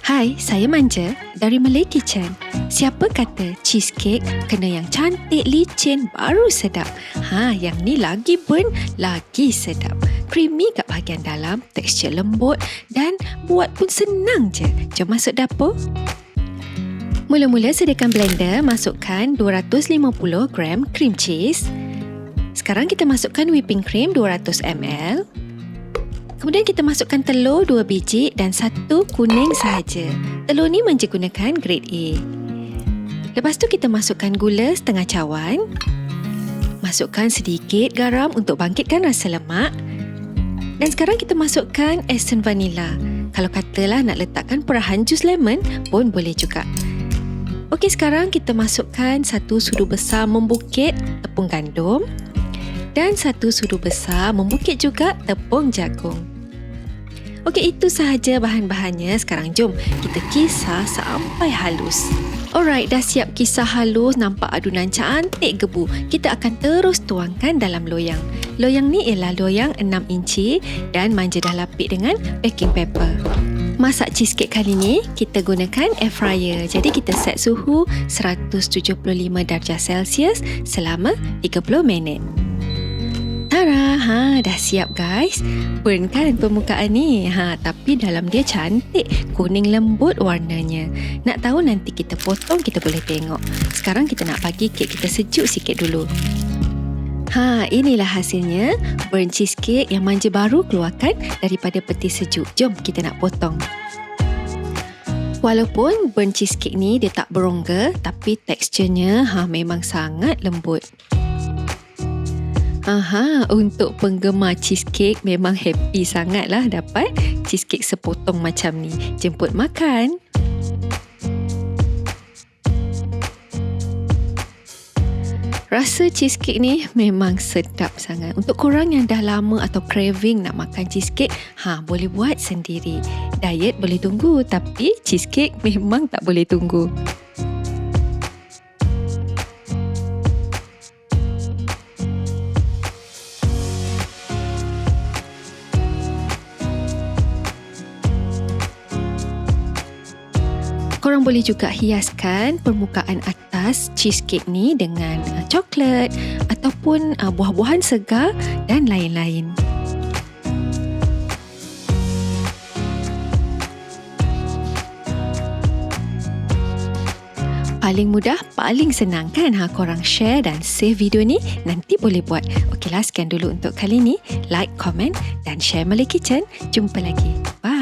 Hai, saya Manja dari Malay Kitchen. Siapa kata cheesecake kena yang cantik, licin, baru sedap? Yang ni lagi burn, lagi sedap. Creamy kat bahagian dalam, tekstur lembut dan buat pun senang je. Jom masuk dapur. Mula-mula sediakan blender, masukkan 250 gram cream cheese. Sekarang kita masukkan whipping cream 200 ml. Kemudian kita masukkan telur 2 biji dan 1 kuning sahaja. Telur ni Manja gunakan grade A. Lepas tu kita masukkan gula setengah cawan. Masukkan sedikit garam untuk bangkitkan rasa lemak. Dan sekarang kita masukkan esen vanila. Kalau katalah nak letakkan perahan jus lemon pun boleh juga. Okey, sekarang kita masukkan 1 sudu besar membukit tepung gandum. Dan 1 sudu besar membukit juga tepung jagung. Okey, itu sahaja bahan-bahannya. Sekarang jom kita kisar sampai halus. Alright, dah siap kisar halus, nampak adunan cantik gebu. Kita akan terus tuangkan dalam loyang. Loyang ni ialah loyang 6 inci dan Manja dah lapik dengan baking paper. Masak cheesecake kali ni, kita gunakan air fryer. Jadi kita set suhu 175 darjah Celsius selama 30 minit. Tara, dah siap guys. Burn kan permukaan ni? Tapi dalam dia cantik, kuning lembut warnanya. Nak tahu nanti kita potong, kita boleh tengok. Sekarang kita nak bagi kek kita sejuk sikit dulu. Inilah hasilnya. Burn cheesecake yang Manja baru keluarkan daripada peti sejuk. Jom kita nak potong. Walaupun burn cheesecake ni dia tak berongga, tapi teksturnya memang sangat lembut. Untuk penggemar cheesecake memang happy sangatlah dapat cheesecake sepotong macam ni. Jemput makan. Rasa cheesecake ni memang sedap sangat. Untuk korang yang dah lama atau craving nak makan cheesecake, boleh buat sendiri. Diet boleh tunggu, tapi cheesecake memang tak boleh tunggu. Korang boleh juga hiaskan permukaan atas cheesecake ni dengan coklat ataupun buah-buahan segar dan lain-lain. Paling mudah, paling senang kan? Korang share dan save video ni, nanti boleh buat. Okeylah, sekian dulu untuk kali ni. Like, komen dan share Malay Kitchen. Jumpa lagi. Bye.